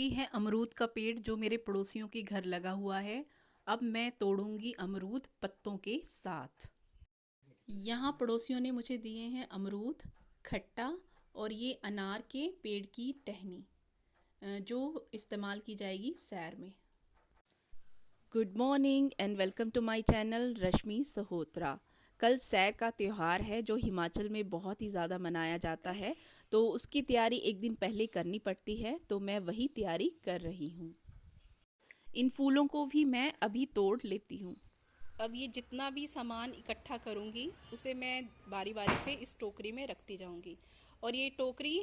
ये है अमरूद का पेड़ जो मेरे पड़ोसियों के घर लगा हुआ है। अब मैं तोड़ूंगी अमरूद पत्तों के साथ। यहाँ पड़ोसियों ने मुझे दिए हैं अमरूद खट्टा और ये अनार के पेड़ की टहनी, जो इस्तेमाल की जाएगी सैर में। Good morning and welcome to my channel Rashmi Sahotra. कल सैर का त्यौहार है जो हिमाचल में बहुत ही ज़्यादा मनाया जाता है, तो उसकी तैयारी एक दिन पहले करनी पड़ती है, तो मैं वही तैयारी कर रही हूँ। इन फूलों को भी मैं अभी तोड़ लेती हूँ। अब ये जितना भी सामान इकट्ठा करूँगी उसे मैं बारी बारी से इस टोकरी में रखती जाऊँगी, और ये टोकरी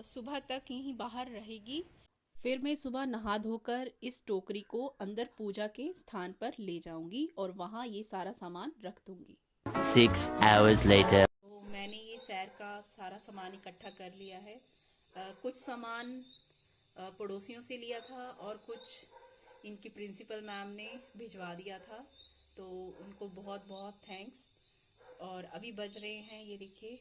सुबह तक यहीं बाहर रहेगी। फिर मैं सुबह नहा धोकर इस टोकरी को अंदर पूजा के स्थान पर ले जाऊंगी और वहाँ ये सारा सामान रख दूंगी। 6 hours later. तो मैंने ये सैर का सारा सामान इकट्ठा कर लिया है। कुछ सामान पड़ोसियों से लिया था और कुछ इनकी प्रिंसिपल मैम ने भिजवा दिया था, तो उनको बहुत बहुत थैंक्स। और अभी बज रहे हैं, ये देखिए,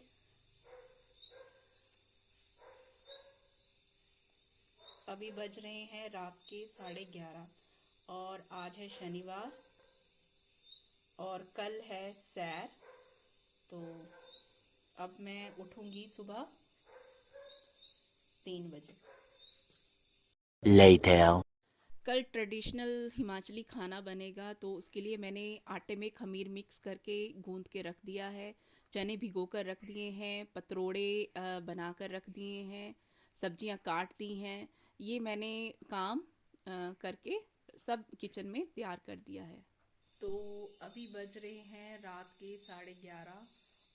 अभी बज रहे हैं रात के 11:30 और आज है शनिवार और कल है सैर। तो अब मैं उठूंगी सुबह 3 बजे। Later. कल ट्रेडिशनल हिमाचली खाना बनेगा, तो उसके लिए मैंने आटे में खमीर मिक्स करके गूंद के रख दिया है। चने भिगो कर रख दिए हैं, पतरोड़े बना कर रख दिए हैं, सब्जियां काट दी हैं। ये मैंने काम करके सब किचन में तैयार कर दिया है। तो अभी बज रहे हैं रात के 11:30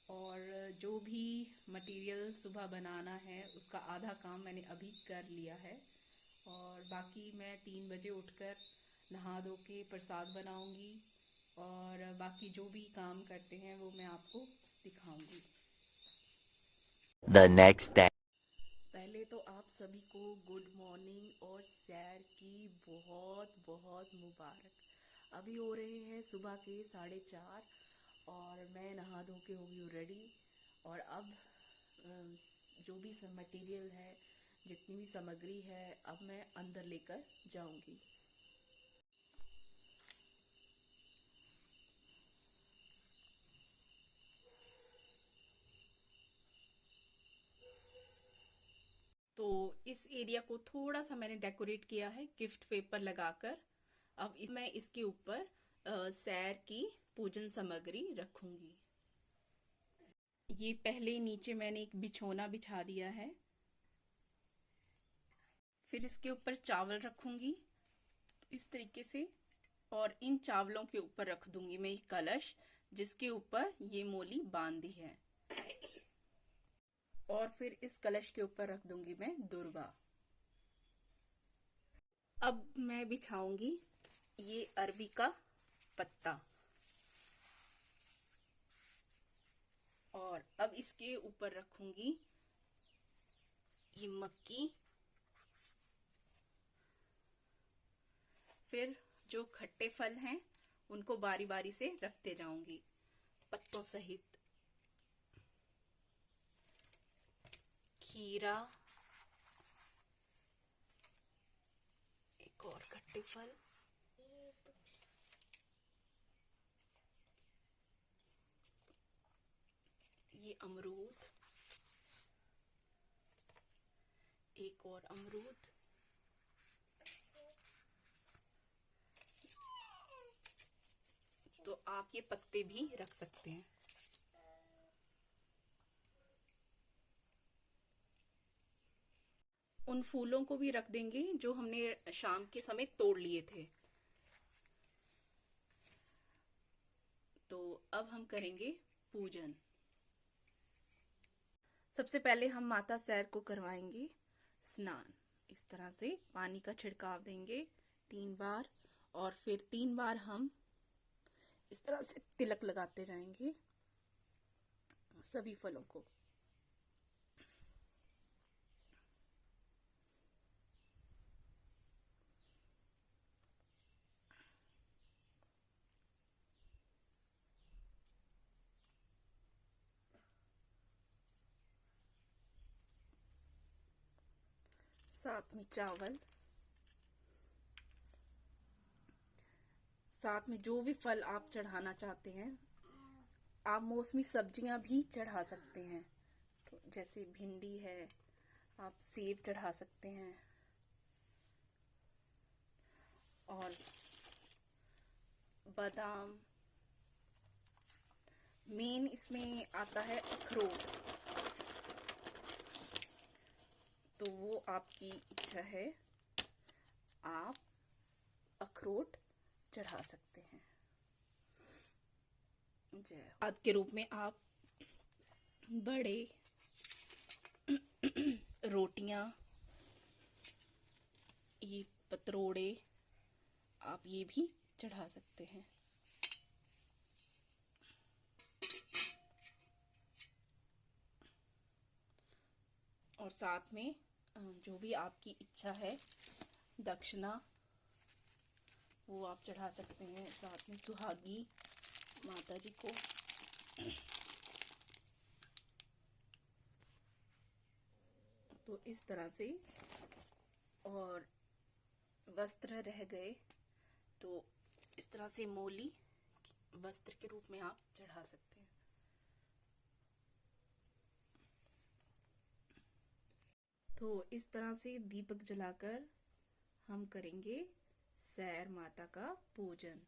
और जो भी मटेरियल सुबह बनाना है उसका आधा काम मैंने अभी कर लिया है, और बाकी मैं 3 बजे उठकर नहा धो के प्रसाद बनाऊंगी और बाकी जो भी काम करते हैं वो मैं आपको दिखाऊंगी। The next day. पहले तो आप सभी को गुड मॉर्निंग और सैर की बहुत बहुत मुबारक। अभी हो रहे हैं सुबह के 4:30 और मैं नहा धो के हो गई हूँ रेडी। और अब जो भी सब मटेरियल है, जितनी भी सामग्री है, अब मैं अंदर लेकर जाऊंगी। तो इस एरिया को थोड़ा सा मैंने डेकोरेट किया है गिफ्ट पेपर लगाकर। अब मैं इसके ऊपर सैर की पूजन सामग्री रखूंगी। ये पहले नीचे मैंने एक बिछोना बिछा दिया है, फिर इसके ऊपर चावल रखूंगी इस तरीके से, और इन चावलों के ऊपर रख दूंगी मैं एक कलश जिसके ऊपर ये मोली बांधी है, और फिर इस कलश के ऊपर रख दूंगी मैं दुर्वा। अब मैं बिछाऊंगी ये अरबी का पत्ता, और अब इसके ऊपर रखूंगी ये मक्की। फिर जो खट्टे फल हैं उनको बारी बारी से रखते जाऊंगी पत्तों सहित। खीरा, एक और खट्टे फल, ये अमरूद, एक और अमरूद, तो आप ये पत्ते भी रख सकते हैं। उन फूलों को भी रख देंगे जो हमने शाम के समय तोड़ लिए थे। तो अब हम करेंगे पूजन। सबसे पहले हम माता सैर को करवाएंगे स्नान। इस तरह से पानी का छिड़काव देंगे 3 बार, और फिर 3 बार हम इस तरह से तिलक लगाते जाएंगे सभी फलों को। साथ में चावल, साथ में जो भी फल आप चढ़ाना चाहते हैं। आप मौसमी सब्जियां भी चढ़ा सकते हैं, तो जैसे भिंडी है, आप सेब चढ़ा सकते हैं। और बादाम, मेन इसमें आता है अखरोट, तो वो आपकी इच्छा है, आप अखरोट चढ़ा सकते हैं। प्रसाद के रूप में आप बड़े, रोटियां, ये पतरोड़े, आप ये भी चढ़ा सकते हैं। और साथ में जो भी आपकी इच्छा है, दक्षिणा, वो आप चढ़ा सकते हैं। साथ में सुहागी माता जी को। तो इस तरह से। और वस्त्र रह गए, तो इस तरह से मोली वस्त्र के रूप में आप चढ़ा सकते हैं। तो इस तरह से दीपक जलाकर हम करेंगे सैर माता का पूजन।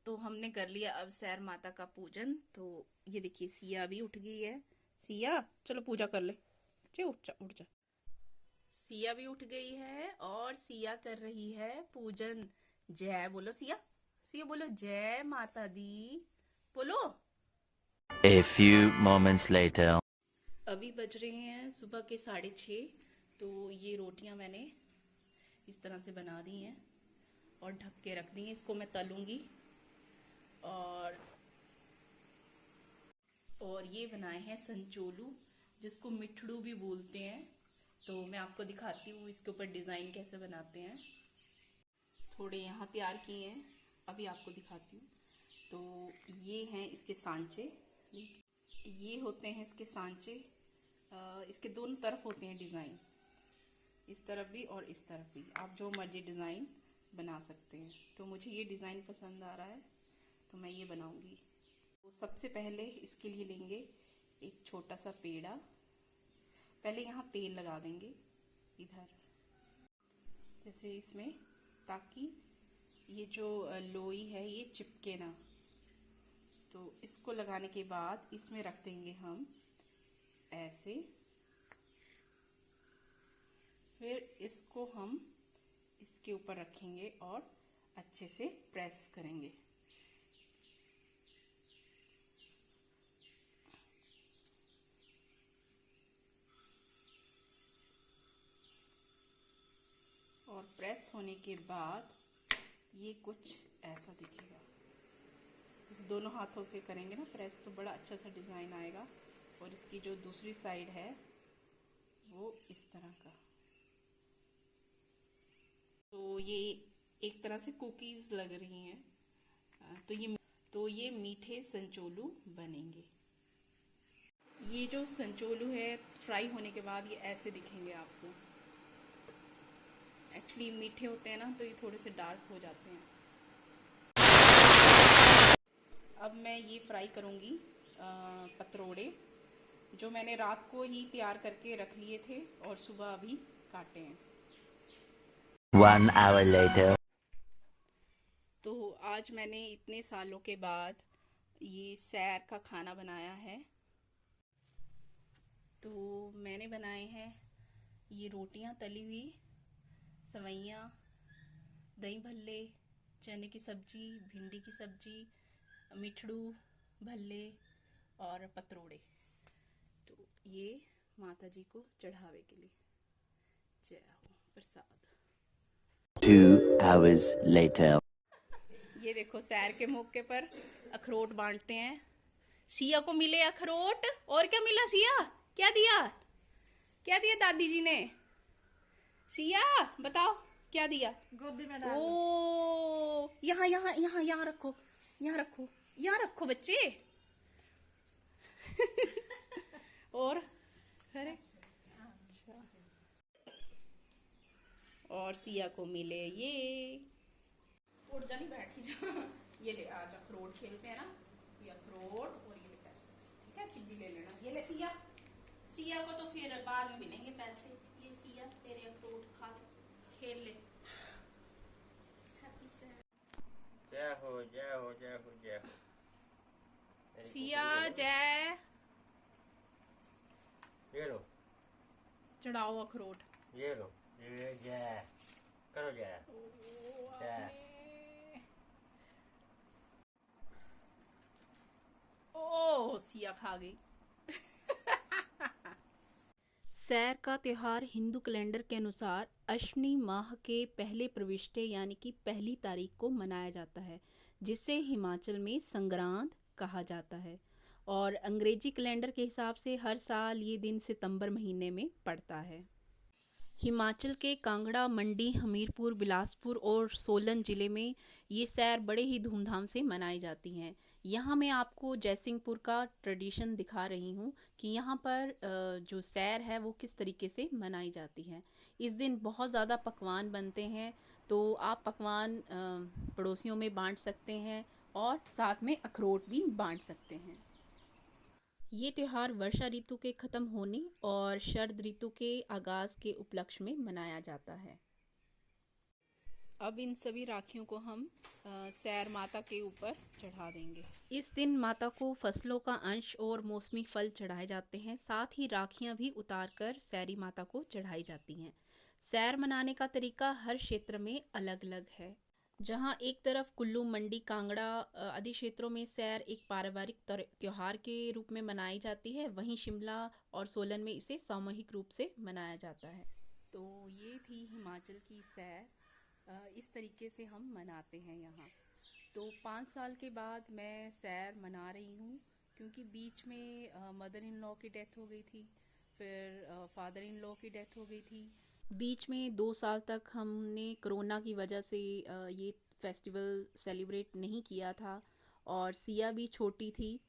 तो हमने कर लिया अब सैर माता का पूजन। तो ये देखिए सिया भी उठ गई है। सिया चलो पूजा कर ले, उठ जा। सिया भी उठ गई है और सिया कर रही है पूजन। जय बोलो सिया, सिया बोलो जय माता दी, बोलो। A few moments later. अभी बज रहे हैं सुबह के 6:30। तो ये रोटियां मैंने इस तरह से बना दी हैं और ढक के रख दी हैं। इसको मैं तलूंगी। और ये बनाए हैं संचोलू, जिसको मिठड़ू भी बोलते हैं। तो मैं आपको दिखाती हूँ इसके ऊपर डिज़ाइन कैसे बनाते हैं। थोड़े यहाँ तैयार किए हैं, अभी आपको दिखाती हूँ। तो ये हैं इसके सांचे, ये होते हैं इसके सांचे। इसके दोनों तरफ होते हैं डिज़ाइन, इस तरफ भी और इस तरफ भी। आप जो मर्जी डिज़ाइन बना सकते हैं। तो मुझे ये डिज़ाइन पसंद आ रहा है, तो मैं ये बनाऊंगी। तो सबसे पहले इसके लिए लेंगे एक छोटा सा पेड़ा। पहले यहाँ तेल लगा देंगे इधर, जैसे इसमें, ताकि ये जो लोई है ये चिपके ना। तो इसको लगाने के बाद इसमें रख देंगे हम ऐसे। फिर इसको हम इसके ऊपर रखेंगे और अच्छे से प्रेस करेंगे। और प्रेस होने के बाद ये कुछ ऐसा दिखेगा। जैसे दोनों हाथों से करेंगे ना प्रेस, तो बड़ा अच्छा सा डिज़ाइन आएगा। और इसकी जो दूसरी साइड है वो इस तरह का। तो ये एक तरह से कुकीज़ लग रही हैं। तो ये मीठे संचोलू बनेंगे। ये जो संचोलू है फ्राई होने के बाद ये ऐसे दिखेंगे आपको। एक्चुअली मीठे होते हैं ना, तो ये थोड़े से डार्क हो जाते हैं। अब मैं ये फ्राई करूँगी पतरोड़े, जो मैंने रात को ही तैयार करके रख लिए थे और सुबह अभी काटे हैं। 1 hour later. तो आज मैंने इतने सालों के बाद ये सैर का खाना बनाया है। तो मैंने बनाए हैं ये रोटियां तली हुई, सवैयाँ, दही भल्ले, चने की सब्जी, भिंडी की सब्जी, मिठड़ू, भल्ले और पतरोड़े। तो ये माता जी को चढ़ावे के लिए। जय हो प्रसाद। 2 hours later. ये देखो सैर के मौके पर अखरोट बांटते हैं। सिया को मिले अखरोट। और क्या मिला सिया? क्या दिया? क्या दिया दादी जी ने? सिया बताओ क्या दिया? गोदी में डाल। ओ यहाँ यहाँ यहाँ यहाँ रखो, यहाँ रखो, यहाँ रखो बच्चे। और अरे अच्छा, और सिया को मिले ये। उठ जा, नहीं बैठी जा। ये ले, आज अखरोट खेलते हैं ना, ये अखरोट और ये ले पैसे, ठीक है, चिज्जी ले लेना। ये ले सिया, सिया को तो फिर बाद में मिलेंगे पैसे। ये सिया तेरे अखरोट खा ले, खेल ले। हैप्पी सैर। जय हो जय हो जय हो जय हो। सिया जय। ये लो, चढ़ाओ अखरोट। ये लो, ये जय करो, जय जय। ओह सिया खा गई। सैर का त्यौहार हिंदू कैलेंडर के अनुसार अश्विनी माह के पहले प्रविष्टे यानी कि पहली तारीख को मनाया जाता है, जिसे हिमाचल में संग्रांद कहा जाता है। और अंग्रेजी कैलेंडर के हिसाब से हर साल ये दिन सितंबर महीने में पड़ता है। हिमाचल के कांगड़ा, मंडी, हमीरपुर, बिलासपुर और सोलन ज़िले में ये सैर बड़े ही धूमधाम से मनाई जाती हैं। यहाँ मैं आपको जयसिंहपुर का ट्रेडिशन दिखा रही हूँ कि यहाँ पर जो सैर है वो किस तरीके से मनाई जाती है। इस दिन बहुत ज़्यादा पकवान बनते हैं, तो आप पकवान पड़ोसियों में बांट सकते हैं और साथ में अखरोट भी बांट सकते हैं। ये त्यौहार वर्षा ऋतु के ख़त्म होने और शरद ऋतु के आगाज़ के उपलक्ष्य में मनाया जाता है। अब इन सभी राखियों को हम सैर माता के ऊपर चढ़ा देंगे। इस दिन माता को फसलों का अंश और मौसमी फल चढ़ाए जाते हैं। साथ ही राखियां भी उतारकर सैरी माता को चढ़ाई जाती हैं। सैर मनाने का तरीका हर क्षेत्र में अलग अलग है। जहां एक तरफ कुल्लू, मंडी, कांगड़ा आदि क्षेत्रों में सैर एक पारिवारिक त्यौहार के रूप में मनाई जाती है, वहीं शिमला और सोलन में इसे सामूहिक रूप से मनाया जाता है। तो ये थी हिमाचल की सैर, इस तरीके से हम मनाते हैं यहाँ। तो 5 साल के बाद मैं सैर मना रही हूँ, क्योंकि बीच में मदर इन लॉ की डेथ हो गई थी, फिर फादर इन लॉ की डेथ हो गई थी। बीच में 2 साल तक हमने कोरोना की वजह से ये फेस्टिवल सेलिब्रेट नहीं किया था, और सिया भी छोटी थी,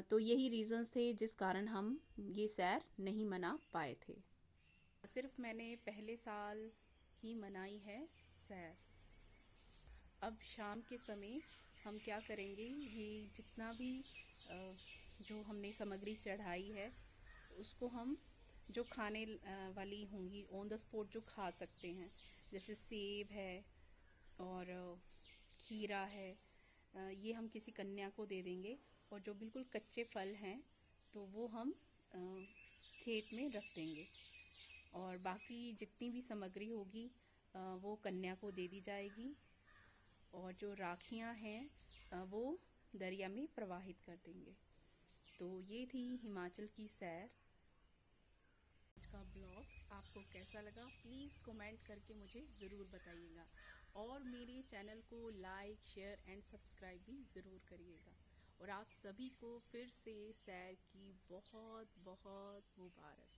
तो यही रीज़न्स थे जिस कारण हम ये सैर नहीं मना पाए थे। सिर्फ मैंने पहले साल ही मनाई है सैर। अब शाम के समय हम क्या करेंगे, ये जितना भी जो हमने सामग्री चढ़ाई है उसको हम जो खाने वाली होंगी ऑन द स्पॉट जो खा सकते हैं, जैसे सेब है और खीरा है, ये हम किसी कन्या को दे देंगे। और जो बिल्कुल कच्चे फल हैं तो वो हम खेत में रख देंगे, और बाकी जितनी भी सामग्री होगी वो कन्या को दे दी जाएगी, और जो राखियां हैं वो दरिया में प्रवाहित कर देंगे। तो ये थी हिमाचल की सैर। आज का ब्लॉग आपको कैसा लगा, प्लीज़ कमेंट करके मुझे ज़रूर बताइएगा, और मेरे चैनल को लाइक, शेयर एंड सब्सक्राइब भी ज़रूर करिएगा। और आप सभी को फिर से सैर की बहुत बहुत मुबारक।